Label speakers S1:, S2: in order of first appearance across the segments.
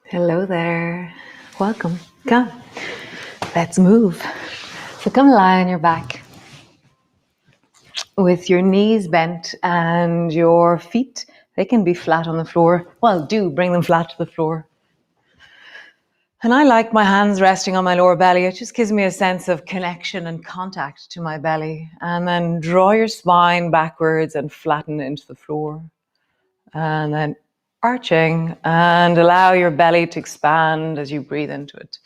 S1: Hello there. Welcome. Come. Let's move. So come lie on your back with your knees bent and your feet, they can be flat on the floor. Well, do bring them flat to the floor. And I like my hands resting on my lower belly. It just gives me a sense of connection and contact to my belly. And then draw your spine backwards and flatten into the floor. And then arching and allow your belly to expand as you breathe into it.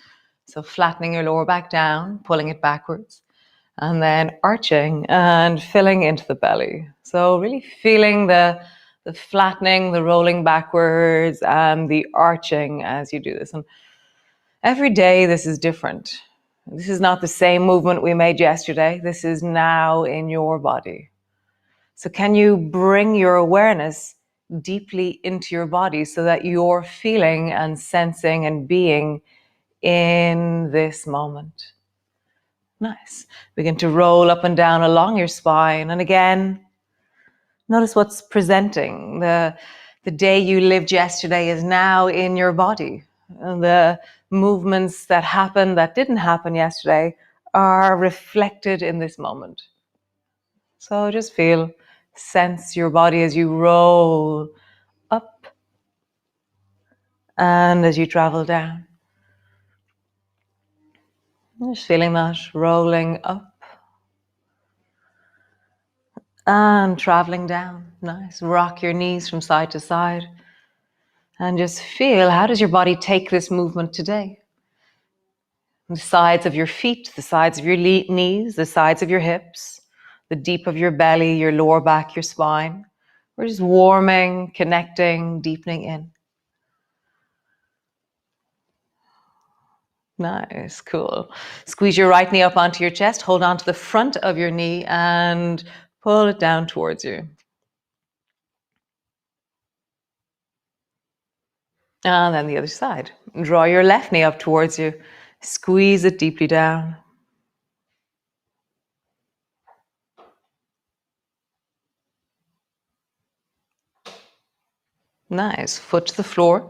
S1: So flattening your lower back down, pulling it backwards, and then arching and filling into the belly. So really feeling the flattening, the rolling backwards, and the arching as you do this. And every day this is different. This is not the same movement we made yesterday. This is now in your body. So can you bring your awareness deeply into your body so that you're feeling and sensing and being in this moment? Nice. Begin to roll up and down along your spine. And again, notice what's presenting. The day you lived yesterday is now in your body. And the movements that happened, that didn't happen yesterday, are reflected in this moment. So just sense your body as you roll up and as you travel down. Just feeling that rolling up and traveling down. Nice. Rock your knees from side to side and just feel, how does your body take this movement today? The sides of your feet, the sides of your knees, the sides of your hips, the deep of your belly, your lower back, your spine. We're just warming, connecting, deepening in. Nice, cool. Squeeze your right knee up onto your chest, hold on to the front of your knee and pull it down towards you. And then the other side. Draw your left knee up towards you. Squeeze it deeply down. Nice. Foot to the floor.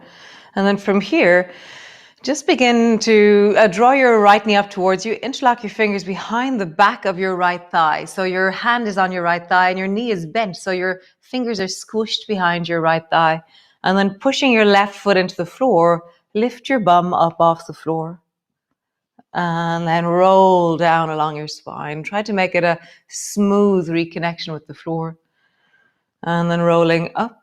S1: And then from here, just begin to draw your right knee up towards you. Interlock your fingers behind the back of your right thigh. So your hand is on your right thigh and your knee is bent. So your fingers are squished behind your right thigh. And then pushing your left foot into the floor, lift your bum up off the floor. And then roll down along your spine. Try to make it a smooth reconnection with the floor. And then rolling up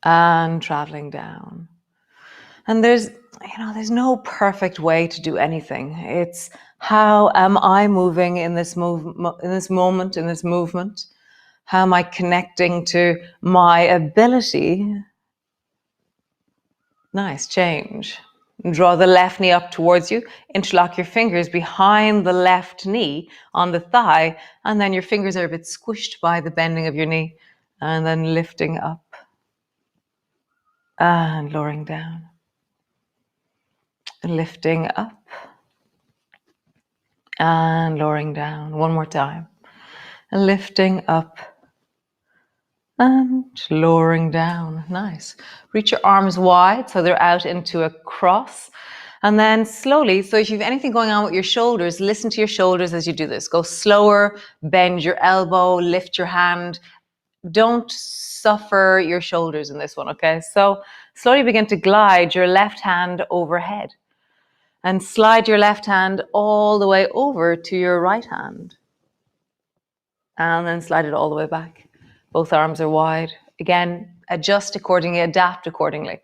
S1: and traveling down. And there's no perfect way to do anything. It's how am I moving in this moment, in this movement? How am I connecting to my ability? Nice, change. Draw the left knee up towards you. Interlock your fingers behind the left knee on the thigh. And then your fingers are a bit squished by the bending of your knee. And then lifting up and lowering down. Lifting up and lowering down. One more time. Lifting up and lowering down. Nice. Reach your arms wide so they're out into a cross. And then slowly, so if you have anything going on with your shoulders, listen to your shoulders as you do this. Go slower, bend your elbow, lift your hand. Don't suffer your shoulders in this one, okay? So slowly begin to glide your left hand overhead. And slide your left hand all the way over to your right hand. And then slide it all the way back. Both arms are wide. Again, adjust accordingly, adapt accordingly.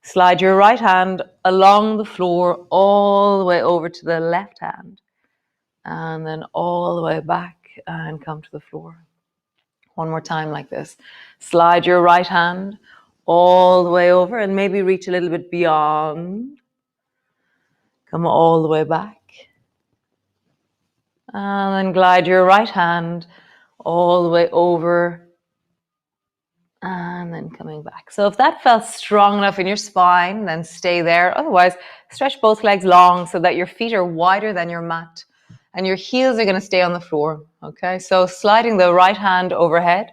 S1: Slide your right hand along the floor all the way over to the left hand. And then all the way back and come to the floor. One more time like this. Slide your right hand all the way over and maybe reach a little bit beyond. Come all the way back. And then glide your right hand all the way over and then coming back. So if that felt strong enough in your spine, then stay there. Otherwise, stretch both legs long so that your feet are wider than your mat and your heels are going to stay on the floor. Okay, so sliding the right hand overhead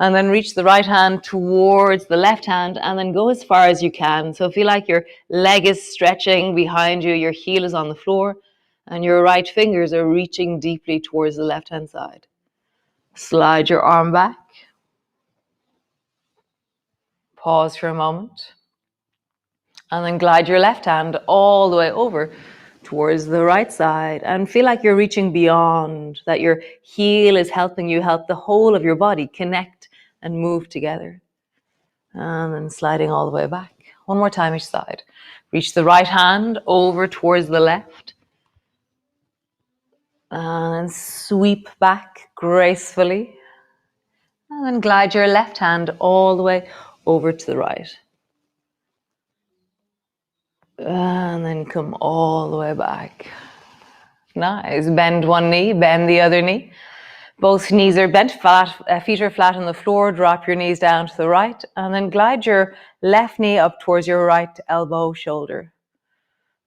S1: And then reach the right hand towards the left hand and then go as far as you can. So feel like your leg is stretching behind you, your heel is on the floor, and your right fingers are reaching deeply towards the left hand side. Slide your arm back. Pause for a moment. And then glide your left hand all the way over towards the right side and feel like you're reaching beyond, that your heel is helping you help the whole of your body connect and move together. And then sliding all the way back. One more time each side. Reach the right hand over towards the left. And sweep back gracefully. And then glide your left hand all the way over to the right. And then come all the way back. Nice. Bend one knee, bend the other knee. Both knees are bent, feet are flat on the floor. Drop your knees down to the right and then glide your left knee up towards your right elbow, shoulder.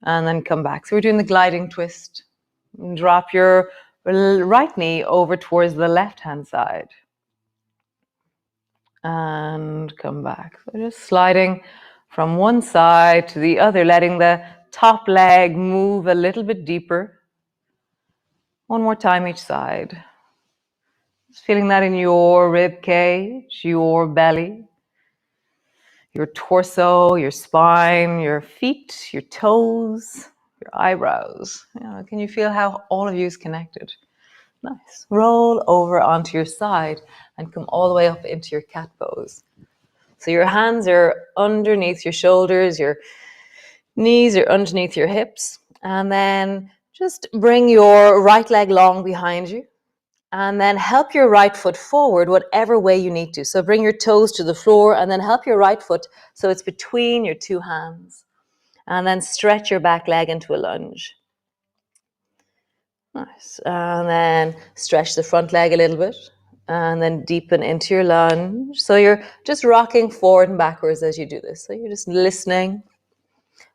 S1: And then come back. So we're doing the gliding twist. Drop your right knee over towards the left-hand side. And come back. So just sliding from one side to the other, letting the top leg move a little bit deeper. One more time each side. Just feeling that in your rib cage, your belly, your torso, your spine, your feet, your toes, your eyebrows. Can you feel how all of you is connected? Nice. Roll over onto your side and come all the way up into your cat pose. So your hands are underneath your shoulders, your knees are underneath your hips, and then just bring your right leg long behind you. And then help your right foot forward whatever way you need to. So bring your toes to the floor and then help your right foot so it's between your two hands. And then stretch your back leg into a lunge. Nice. And then stretch the front leg a little bit. And then deepen into your lunge. So you're just rocking forward and backwards as you do this. So you're just listening.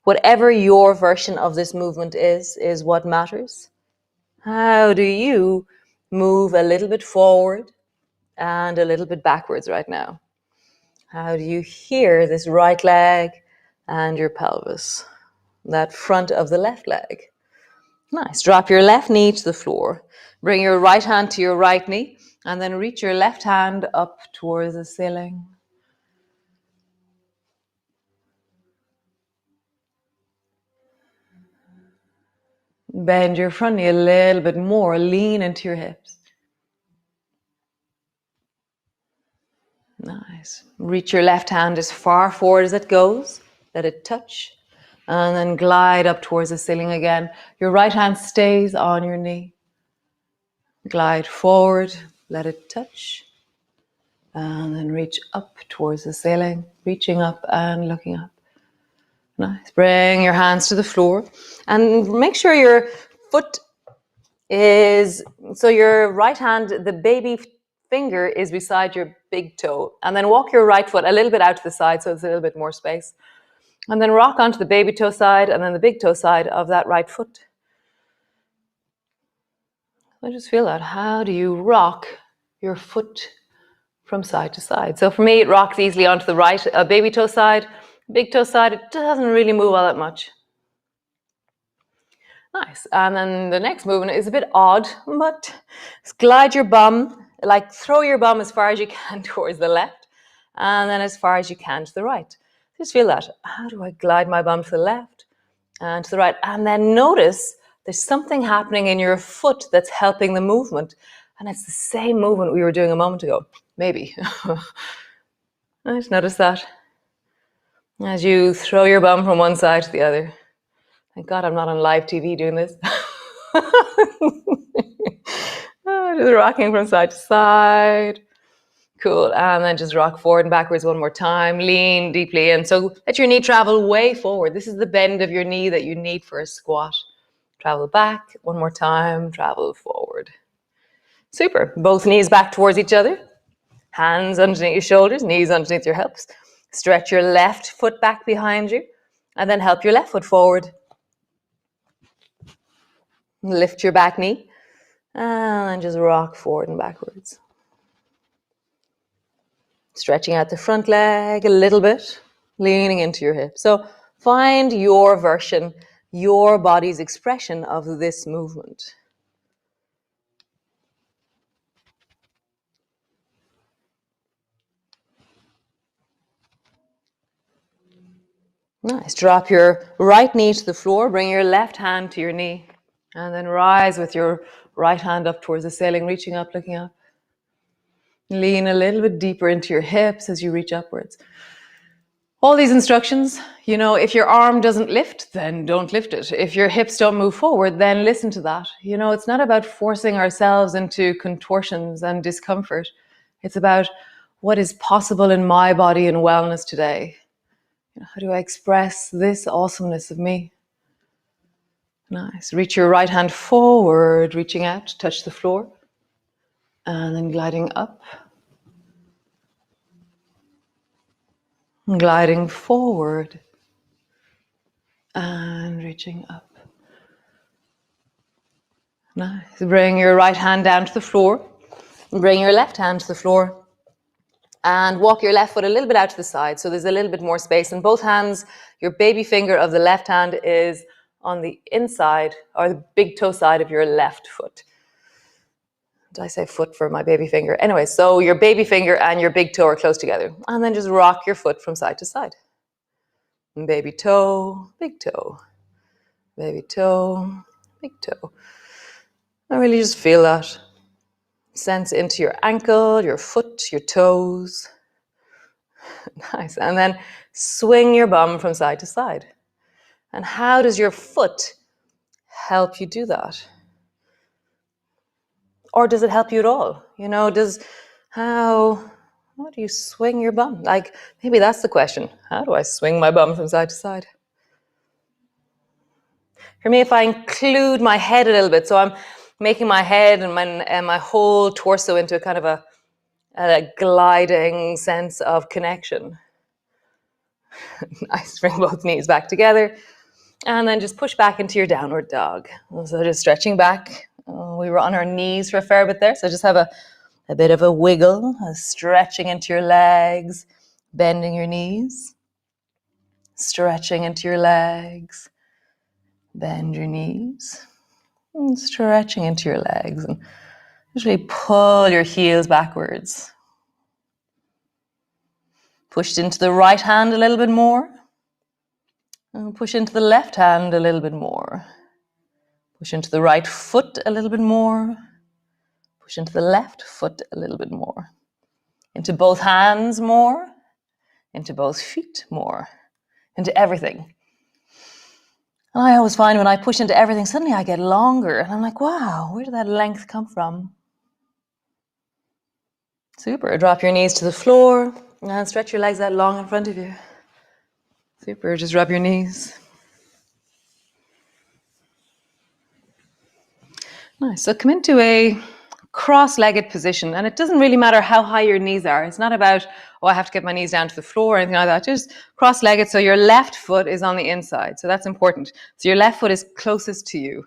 S1: Whatever your version of this movement is what matters. How do you move a little bit forward and a little bit backwards right now? How do you hear this right leg and your pelvis? That front of the left leg. Nice. Drop your left knee to the floor. Bring your right hand to your right knee and then reach your left hand up towards the ceiling. Bend your front knee a little bit more. Lean into your hips. Nice. Reach your left hand as far forward as it goes. Let it touch. And then glide up towards the ceiling again. Your right hand stays on your knee. Glide forward. Let it touch. And then reach up towards the ceiling. Reaching up and looking up. Nice. Bring your hands to the floor. And make sure your foot is, so your right hand, the baby finger is beside your big toe. And then walk your right foot a little bit out to the side so there's a little bit more space. And then rock onto the baby toe side and then the big toe side of that right foot. I just feel that. How do you rock your foot from side to side? So for me, it rocks easily onto the right baby toe side. Big toe side, it doesn't really move all that much. Nice. And then the next movement is a bit odd, but glide your bum, like throw your bum as far as you can towards the left and then as far as you can to the right. Just feel that. How do I glide my bum to the left and to the right? And then notice there's something happening in your foot that's helping the movement. And it's the same movement we were doing a moment ago. Maybe. I just notice that. As you throw your bum from one side to the other. Thank God I'm not on live TV doing this. Just rocking from side to side. Cool. And then just rock forward and backwards one more time. Lean deeply in. So let your knee travel way forward. This is the bend of your knee that you need for a squat. Travel back one more time. Travel forward. Super. Both knees back towards each other. Hands underneath your shoulders. Knees underneath your hips. Stretch your left foot back behind you. And then help your left foot forward. Lift your back knee and then just rock forward and backwards. Stretching out the front leg a little bit, leaning into your hip. So find your version, your body's expression of this movement. Nice. Drop your right knee to the floor, bring your left hand to your knee, and then rise with your right hand up towards the ceiling, reaching up, looking up. Lean a little bit deeper into your hips as you reach upwards. All these instructions, if your arm doesn't lift, then don't lift it. If your hips don't move forward, then listen to that. It's not about forcing ourselves into contortions and discomfort. It's about what is possible in my body and wellness today. How do I express this awesomeness of me? Nice. Reach your right hand forward, reaching out, touch the floor, and then gliding up. Gliding forward and reaching up. Nice. Bring your right hand down to the floor. Bring your left hand to the floor. And walk your left foot a little bit out to the side. So there's a little bit more space. And both hands, your baby finger of the left hand is on the inside or the big toe side of your left foot. Did I say foot for my baby finger? Anyway, so your baby finger and your big toe are close together. And then just rock your foot from side to side. And baby toe, big toe. Baby toe, big toe. And really just feel that. Sense into your ankle, your foot, your toes. Nice. And then swing your bum from side to side. And how does your foot help you do that? Or does it help you at all? How do you swing your bum? Maybe that's the question. How do I swing my bum from side to side? For me, if I include my head a little bit, so I'm making my head and my whole torso into a kind of a gliding sense of connection. Nice, bring both knees back together. And then just push back into your downward dog. So just stretching back. We were on our knees for a fair bit there. So just have a bit of a wiggle, stretching into your legs, bending your knees, stretching into your legs, bend your knees, and stretching into your legs. And usually pull your heels backwards. Push into the right hand a little bit more. And push into the left hand a little bit more. Push into the right foot a little bit more. Push into the left foot a little bit more. Into both hands more. Into both feet more. Into everything. And I always find when I push into everything, suddenly I get longer. And I'm like, wow, where did that length come from? Super. Drop your knees to the floor and stretch your legs out long in front of you. Super. Just rub your knees. Nice. So come into a cross-legged position, and it doesn't really matter how high your knees are. It's not about, I have to get my knees down to the floor or anything like that. Just cross-legged, so your left foot is on the inside. So that's important. So your left foot is closest to you.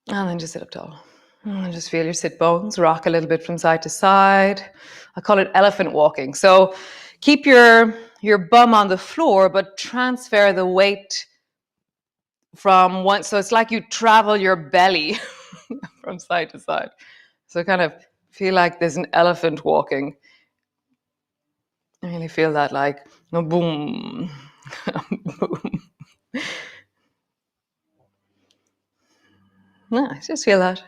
S1: And then just sit up tall. And just feel your sit bones rock a little bit from side to side. I call it elephant walking. So keep your bum on the floor, but transfer the weight from one. So it's like you travel your belly from side to side. So kind of feel like there's an elephant walking. I really feel that boom, boom. Nice, just feel that.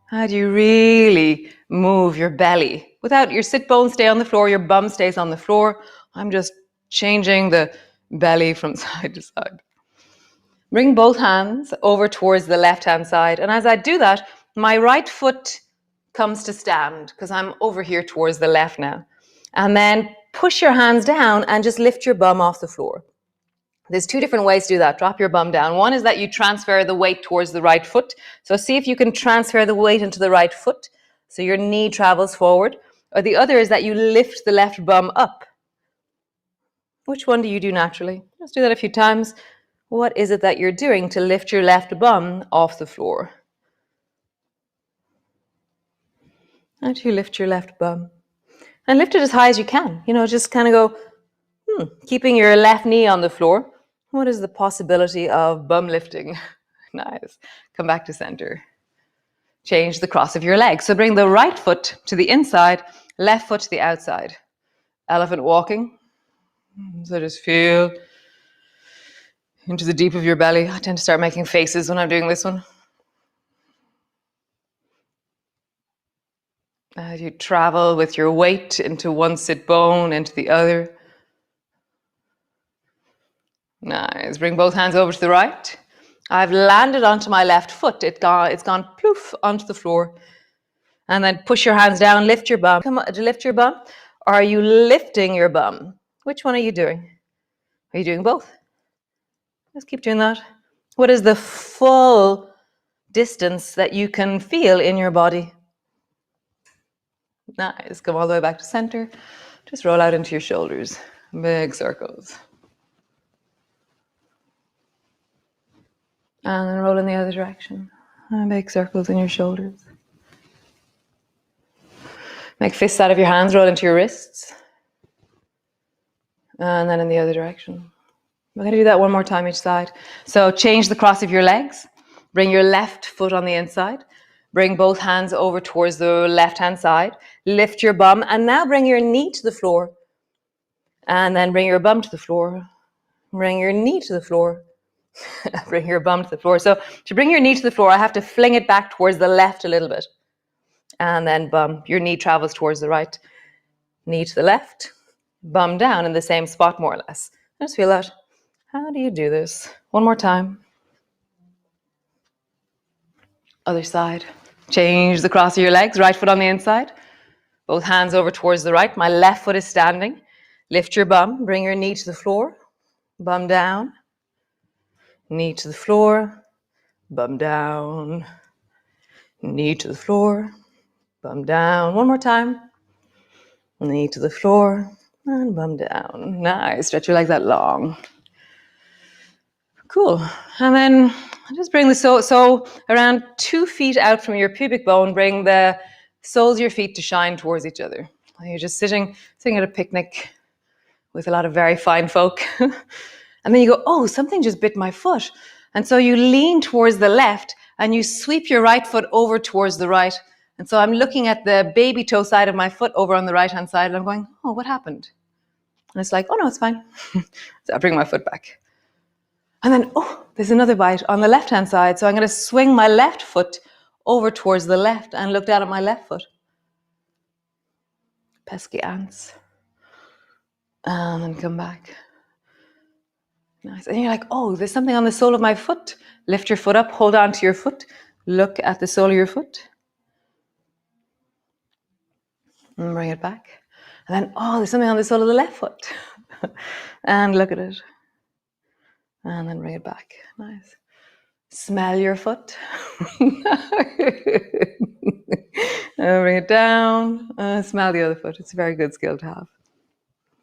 S1: How do you really move your belly? Without your sit bones stay on the floor, your bum stays on the floor. I'm just changing the belly from side to side. Bring both hands over towards the left-hand side. And as I do that, my right foot comes to stand because I'm over here towards the left now. And then push your hands down and just lift your bum off the floor. There's two different ways to do that. Drop your bum down. One is that you transfer the weight towards the right foot. So see if you can transfer the weight into the right foot so your knee travels forward. Or the other is that you lift the left bum up. Which one do you do naturally? Let's do that a few times. What is it that you're doing to lift your left bum off the floor? How do you lift your left bum? And lift it as high as you can. You know, just kind of go, keeping your left knee on the floor. What is the possibility of bum lifting? Nice. Come back to center. Change the cross of your legs. So bring the right foot to the inside, left foot to the outside. Elephant walking. So just feel into the deep of your belly. I tend to start making faces when I'm doing this one. As you travel with your weight into one sit bone, into the other. Nice. Bring both hands over to the right. I've landed onto my left foot. It's gone poof onto the floor. And then push your hands down, lift your bum. Come on, lift your bum. Or are you lifting your bum? Which one are you doing? Are you doing both? Just keep doing that. What is the full distance that you can feel in your body? Nice. Come all the way back to center. Just roll out into your shoulders. Big circles. And then roll in the other direction. Big circles in your shoulders. Make fists out of your hands, roll into your wrists. And then in the other direction. We're going to do that one more time each side. So change the cross of your legs. Bring your left foot on the inside. Bring both hands over towards the left-hand side. Lift your bum. And now bring your knee to the floor. And then bring your bum to the floor. Bring your knee to the floor. Bring your bum to the floor. So to bring your knee to the floor, I have to fling it back towards the left a little bit. And then bum. Your knee travels towards the right. Knee to the left. Bum down in the same spot, more or less. Just feel that. How do you do this? One more time. Other side. Change the cross of your legs. Right foot on the inside. Both hands over towards the right. My left foot is standing. Lift your bum. Bring your knee to the floor. Bum down. Knee to the floor. Bum down. Knee to the floor. Bum down. One more time. Knee to the floor. And bum down. Nice. Stretch your legs out long. Cool. And then just bring the so around 2 feet out from your pubic bone, bring the soles of your feet to shine towards each other. You're just sitting at a picnic with a lot of very fine folk. And then you go, oh, something just bit my foot. And so you lean towards the left and you sweep your right foot over towards the right. And so I'm looking at the baby toe side of my foot over on the right-hand side and I'm going, oh, what happened? And it's like, oh, no, it's fine. So I bring my foot back. And then, oh, there's another bite on the left-hand side. So I'm going to swing my left foot over towards the left and look down at my left foot. Pesky ants. And then come back. Nice. And you're like, oh, there's something on the sole of my foot. Lift your foot up, hold on to your foot. Look at the sole of your foot. And bring it back. And then, oh, there's something on the sole of the left foot. And look at it. And then bring it back. Nice. Smell your foot. Bring it down. Smell the other foot. It's a very good skill to have.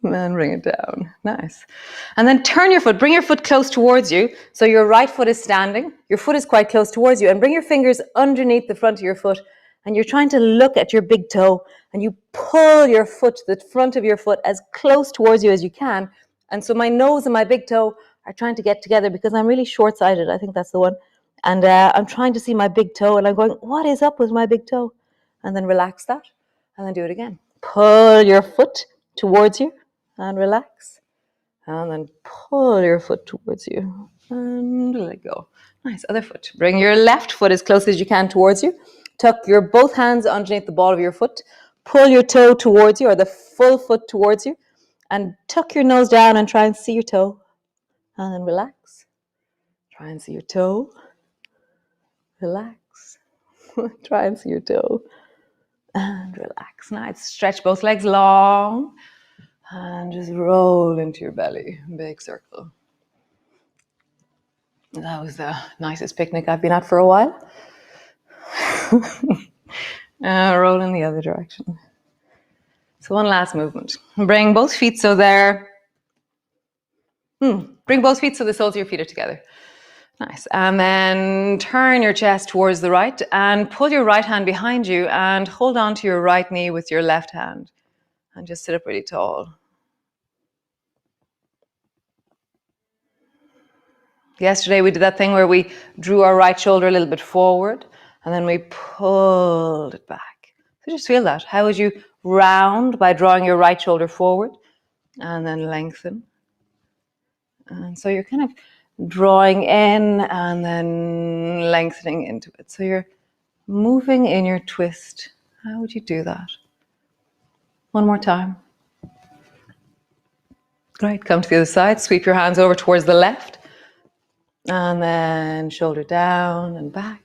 S1: And bring it down. Nice. And then turn your foot. Bring your foot close towards you. So your right foot is standing. Your foot is quite close towards you. And bring your fingers underneath the front of your foot. And you're trying to look at your big toe. And you pull your foot, the front of your foot, as close towards you as you can. And so my nose and my big toe are trying to get together because I'm really short-sighted. I think that's the one. And I'm trying to see my big toe and I'm going, what is up with my big toe? And then relax that and then do it again. Pull your foot towards you and relax. And then pull your foot towards you and let go. Nice, other foot. Bring your left foot as close as you can towards you. Tuck your both hands underneath the ball of your foot. Pull your toe towards you or the full foot towards you. And tuck your nose down and try and see your toe. And then relax. Try and see your toe. Relax. Try and see your toe. And relax. Nice. Stretch both legs long. And just roll into your belly. Big circle. That was the nicest picnic I've been at for a while. Roll in the other direction. So one last movement. Bring both feet so they're... Bring both feet so the soles of your feet are together. Nice. And then turn your chest towards the right and pull your right hand behind you and hold on to your right knee with your left hand. And just sit up really tall. Yesterday we did that thing where we drew our right shoulder a little bit forward and then we pulled it back. So just feel that. How would you round by drawing your right shoulder forward and then lengthen? And so you're kind of drawing in and then lengthening into it. So you're moving in your twist. How would you do that? One more time. Great. Come to the other side. Sweep your hands over towards the left. And then shoulder down and back.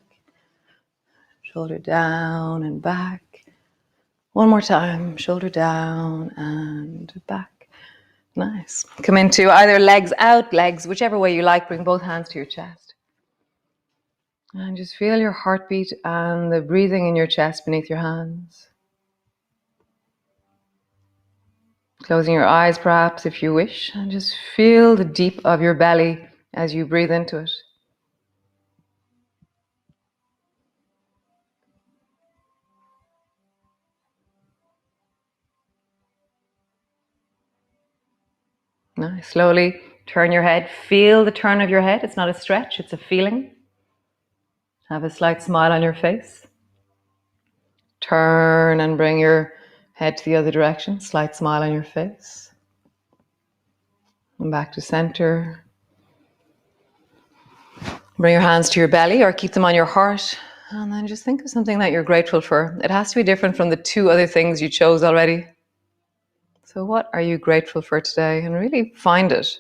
S1: Shoulder down and back. One more time. Shoulder down and back. Nice. Come into either legs out, legs, whichever way you like. Bring both hands to your chest. And just feel your heartbeat and the breathing in your chest beneath your hands. Closing your eyes perhaps if you wish. And just feel the deep of your belly as you breathe into it. Nice. Slowly turn your head. Feel the turn of your head. It's not a stretch, it's a feeling. Have a slight smile on your face. Turn and bring your head to the other direction. Slight smile on your face. And back to center. Bring your hands to your belly or keep them on your heart. And then just think of something that you're grateful for. It has to be different from the two other things you chose already. So what are you grateful for today? And really find it.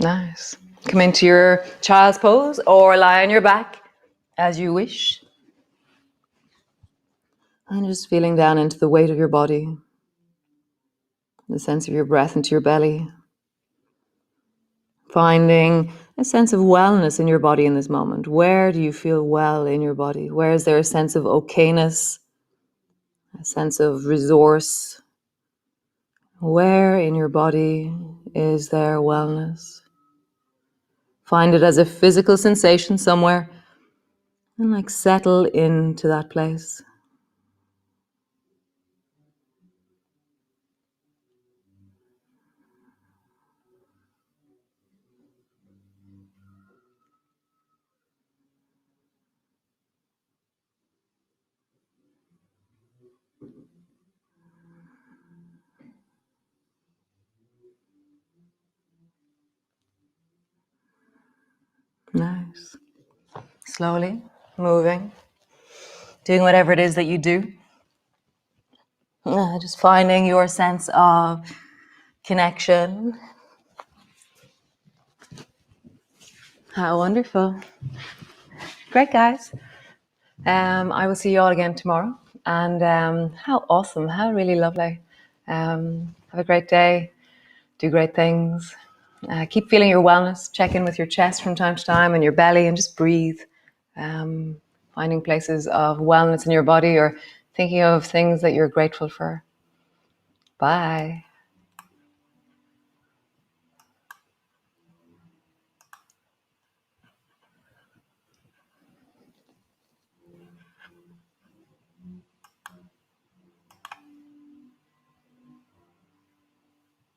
S1: Nice. Come into your child's pose or lie on your back as you wish. And just feeling down into the weight of your body, the sense of your breath into your belly. Finding a sense of wellness in your body in this moment. Where do you feel well in your body? Where is there a sense of okayness, a sense of resource? Where in your body is there wellness? Find it as a physical sensation somewhere and settle into that place. Nice. Slowly moving, doing whatever it is that you do. Just finding your sense of connection. How wonderful. Great, guys. I will see you all again tomorrow. And how awesome, how really lovely. Have a great day. Do great things. Keep feeling your wellness. Check in with your chest from time to time and your belly and just breathe. Finding places of wellness in your body or thinking of things that you're grateful for. Bye.